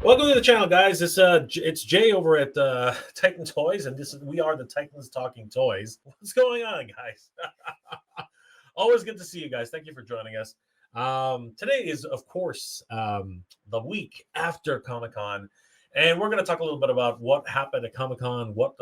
Welcome to the channel, guys. It's Jay over at Titan Toys, and we are the Titans Talking Toys. What's going on, guys? Always good to see you guys. Thank you for joining us. Today is, of course, the week after Comic-Con, and we're going to talk a little bit about what happened at Comic-Con, what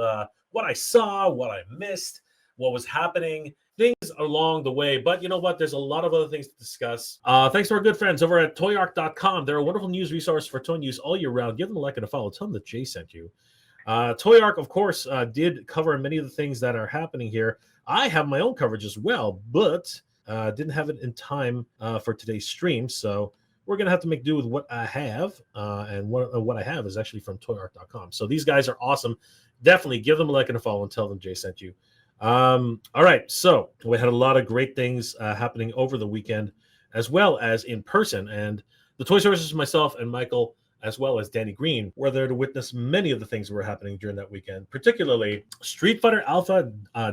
I saw, what I missed, what was happening, things along the way. But you know what? There's a lot of other things to discuss. Thanks to our good friends over at toyark.com. They're a wonderful news resource for toy news all year round. Give them a like and a follow. Tell them that Jay sent you. Toy Ark, of course, did cover many of the things that are happening here. I have my own coverage as well, but didn't have it in time for today's stream. So we're going to have to make do with what I have. And what I have is actually from toyark.com. So these guys are awesome. Definitely give them a like and a follow and tell them Jay sent you. All right, so we had a lot of great things happening over the weekend, as well as in person. And the Toy Sources, myself and Michael, as well as Danny Green, were there to witness many of the things that were happening during that weekend. Particularly, Street Fighter Alpha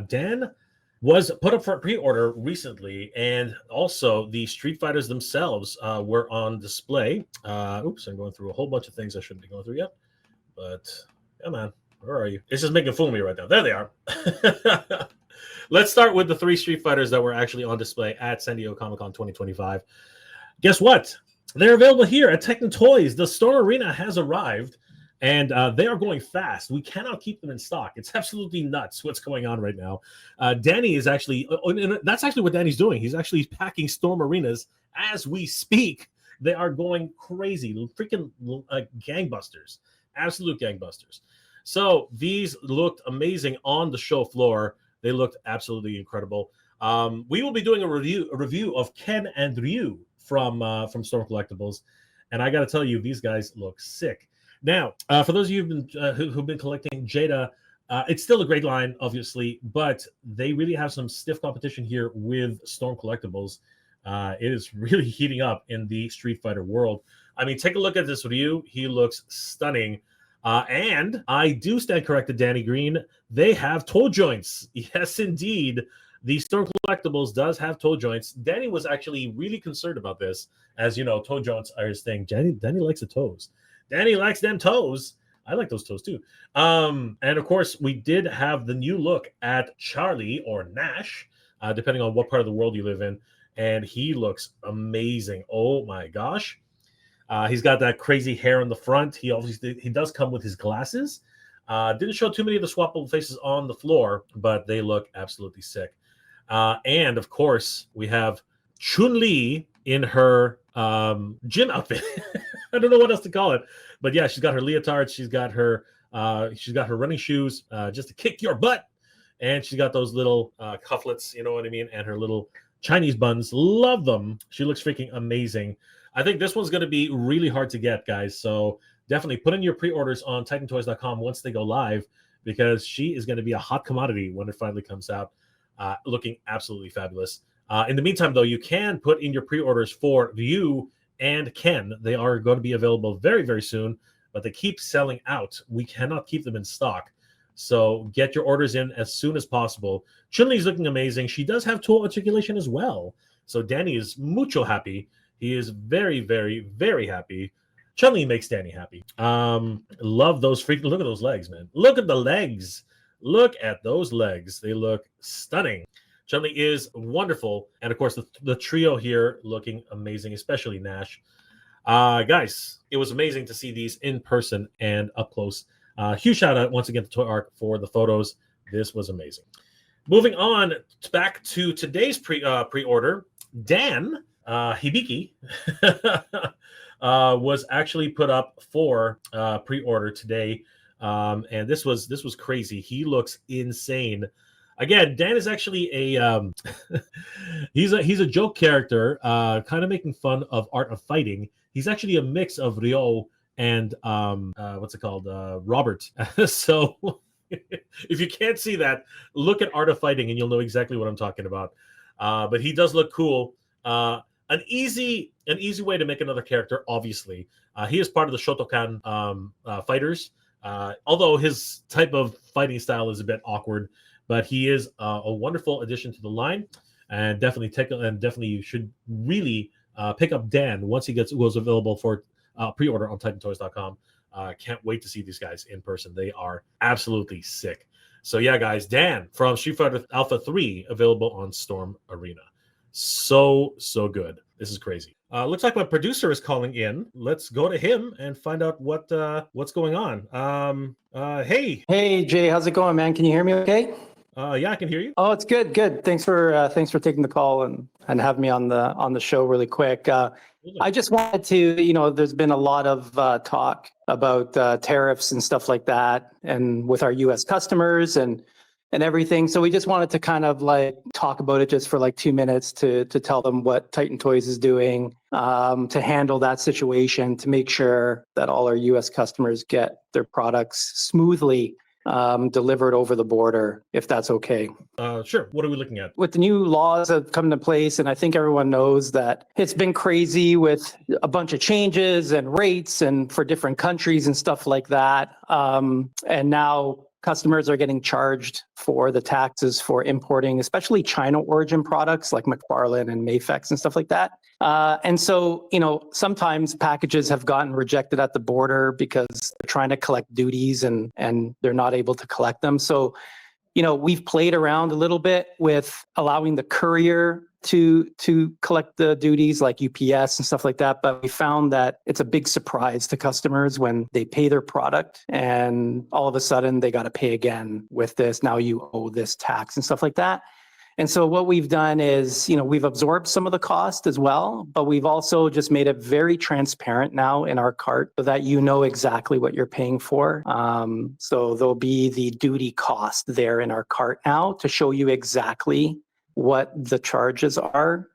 Dan was put up for pre-order recently, and also the Street Fighters themselves were on display. Oops, I'm going through a whole bunch of things I shouldn't be going through yet, but come on. Where are you? It's just making a fool of me right now. There they are. Let's start with the 3 Street Fighters that were actually on display at San Diego Comic-Con 2025. Guess what? They're available here at Titan Toys. The Storm Arena has arrived, and they are going fast. We cannot keep them in stock. It's absolutely nuts what's going on right now. Danny is actually, that's actually what Danny's doing. He's actually packing Storm Arenas as we speak. They are going crazy. Freaking gangbusters. Absolute gangbusters. So these looked amazing on the show floor. They looked absolutely incredible. We will be doing a review of Ken and Ryu from Storm Collectibles, and I got to tell you, these guys look sick. Now, for those of you who've been collecting Jada, it's still a great line, obviously, but they really have some stiff competition here with Storm Collectibles. It is really heating up in the Street Fighter world. I mean, take a look at this Ryu. He looks stunning. And I do stand corrected, Danny Green. They have toe joints. Yes, indeed. The Storm Collectibles does have toe joints. Danny was actually really concerned about this. As you know, toe joints are his thing. Danny likes the toes. Danny likes them toes. I like those toes too. And of course, we did have the new look at Charlie or Nash, depending on what part of the world you live in. And he looks amazing. Oh my gosh. He's got that crazy hair in the front. He does come with his glasses. Didn't show too many of the swappable faces on the floor, but they look absolutely sick. And of course, we have Chun Li in her gym outfit. I don't know what else to call it, but yeah, she's got her leotard. She's got her running shoes just to kick your butt, and she's got those little cufflets. You know what I mean? And her little Chinese buns. Love them. She looks freaking amazing. I think this one's going to be really hard to get, guys. So definitely put in your pre-orders on TitanToys.com once they go live, because she is going to be a hot commodity when it finally comes out, looking absolutely fabulous. In the meantime, though, you can put in your pre-orders for Ryu and Ken. They are going to be available very, very soon, but they keep selling out. We cannot keep them in stock. So get your orders in as soon as possible. Chun-Li is looking amazing. She does have tool articulation as well. So Danny is mucho happy. He is very, very, very happy. Chun-Li makes Danny happy. Love those freaking... Look at those legs, man. Look at the legs. Look at those legs. They look stunning. Chun-Li is wonderful. And, of course, the trio here looking amazing, especially Nash. Guys, it was amazing to see these in person and up close. Huge shout-out once again to Toy Ark for the photos. This was amazing. Moving on back to today's pre-order, Dan... Hibiki was actually put up for pre-order today, and this was crazy. He looks insane. Again, Dan is actually a he's a joke character, kind of making fun of Art of Fighting. He's actually a mix of Ryo and what's it called, Robert. So if you can't see that, look at Art of Fighting and you'll know exactly what I'm talking about. But he does look cool. An easy way to make another character, obviously. He is part of the Shotokan fighters, although his type of fighting style is a bit awkward, but he is a wonderful addition to the line, and definitely you should really pick up Dan once he goes available for pre-order on TitanToys.com. Can't wait to see these guys in person. They are absolutely sick. So yeah, guys, Dan from Street Fighter Alpha 3 available on Storm Arena. So good. This is crazy. Looks like my producer is calling in. Let's go to him and find out what's going on. Hey Jay, how's it going, man? Can you hear me okay? Yeah, I can hear you. Oh, it's good. Thanks for taking the call and having me on the show really quick. I just wanted to, there's been a lot of talk about tariffs and stuff like that, and with our U.S. customers and everything. So we just wanted to kind of like talk about it just for like 2 minutes to tell them what Titan Toys is doing to handle that situation, to make sure that all our U.S. customers get their products smoothly delivered over the border, if that's okay. Sure. What are we looking at? With the new laws that have come into place, and I think everyone knows that it's been crazy with a bunch of changes and rates and for different countries and stuff like that. And now customers are getting charged for the taxes for importing, especially China origin products like McFarlane and Mayfex and stuff like that. And so, sometimes packages have gotten rejected at the border because they're trying to collect duties and they're not able to collect them. So, we've played around a little bit with allowing the courier to collect the duties like UPS and stuff like that. But we found that it's a big surprise to customers when they pay their product and all of a sudden they got to pay again with this. Now you owe this tax and stuff like that. And so what we've done is, we've absorbed some of the cost as well, but we've also just made it very transparent now in our cart so that you know exactly what you're paying for. So there'll be the duty cost there in our cart now to show you exactly what the charges are,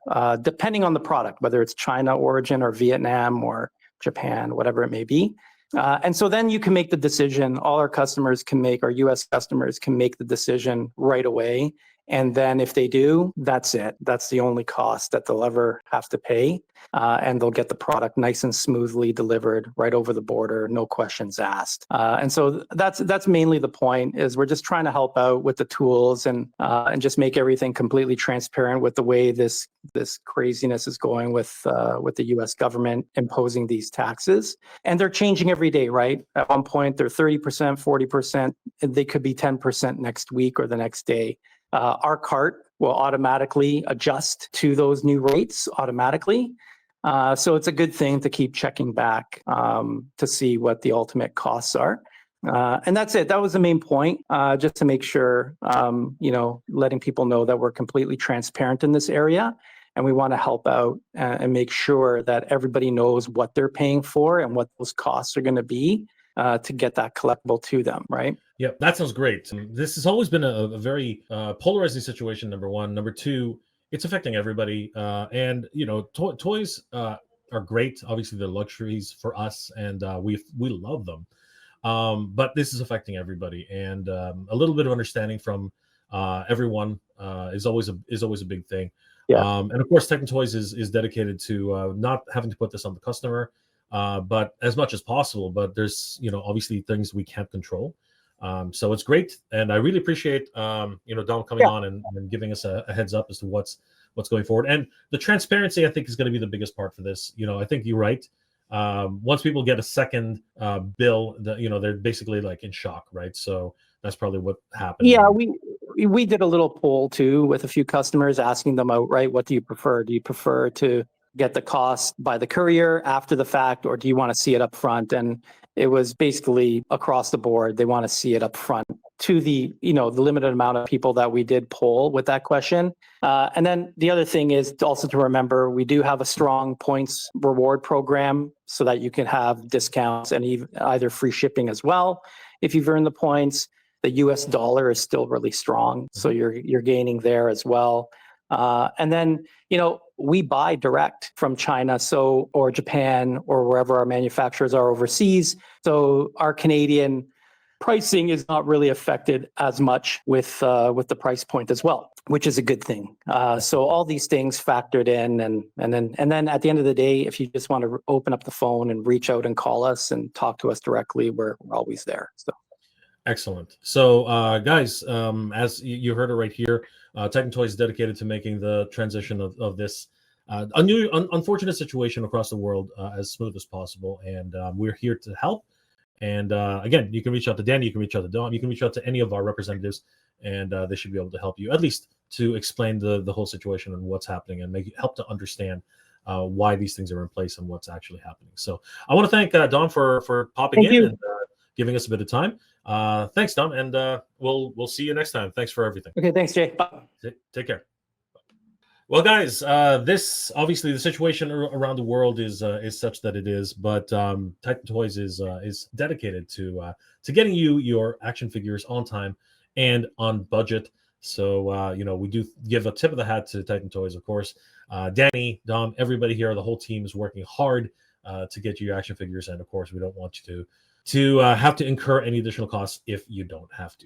depending on the product, whether it's China origin or Vietnam or Japan, whatever it may be. And so then you can make the decision. All our customers can make, our US customers can make the decision right away. And then if they do, that's it. That's the only cost that they'll ever have to pay. And they'll get the product nice and smoothly delivered right over the border, no questions asked. And so that's mainly the point, is we're just trying to help out with the tools and just make everything completely transparent with the way this craziness is going with the US government imposing these taxes. And they're changing every day, right? At one point, they're 30%, 40%. They could be 10% next week or the next day. Our cart will automatically adjust to those new rates automatically. So it's a good thing to keep checking back to see what the ultimate costs are. And that's it. That was the main point, just to make sure, letting people know that we're completely transparent in this area. And we want to help out and make sure that everybody knows what they're paying for and what those costs are going to be to get that collectible to them, right? Yeah, that sounds great. This has always been a very polarizing situation, number one. Number two, it's affecting everybody. And, toys are great. Obviously, they're luxuries for us, and we love them. But this is affecting everybody. And a little bit of understanding from everyone is always a big thing. Yeah. And, of course, Titan Toys is dedicated to not having to put this on the customer, but as much as possible. But there's, obviously things we can't control. So it's great, and I really appreciate Dom coming on and giving us a heads up as to what's going forward. And the transparency, I think, is going to be the biggest part for this. I think you're right. Once people get a second bill, they're basically like in shock, right? So that's probably what happened. Yeah, we did a little poll too with a few customers, asking them outright, what do you prefer? Do you prefer to get the cost by the courier after the fact, or do you want to see it up front? And it was basically across the board. They want to see it up front to the limited amount of people that we did poll with that question. And then the other thing is also to remember, we do have a strong points reward program so that you can have discounts and either free shipping as well if you've earned the points. The US dollar is still really strong, so you're gaining there as well. And then, we buy direct from China, or Japan, or wherever our manufacturers are overseas. So our Canadian pricing is not really affected as much with the price point as well, which is a good thing. So all these things factored in, and then at the end of the day, if you just want to open up the phone and reach out and call us and talk to us directly, we're always there. So. Excellent. So, guys, as you heard it right here, Titan Toys is dedicated to making the transition of this unfortunate situation across the world as smooth as possible, and we're here to help. And again, you can reach out to Danny, you can reach out to Dom, you can reach out to any of our representatives, and they should be able to help you, at least to explain the whole situation and what's happening, and help to understand why these things are in place and what's actually happening. So I want to thank Dom for popping in and giving us a bit of time. Thanks, Dom, and we'll see you next time. Thanks for everything. Okay, thanks, Jay. Bye. Take care. Well, guys, this obviously the situation around the world is such that it is, but Titan Toys is dedicated to getting you your action figures on time and on budget. So we do give a tip of the hat to Titan Toys, of course. Danny, Dom, everybody here, the whole team is working hard to get you your action figures, and of course, we don't want you to have to incur any additional costs if you don't have to.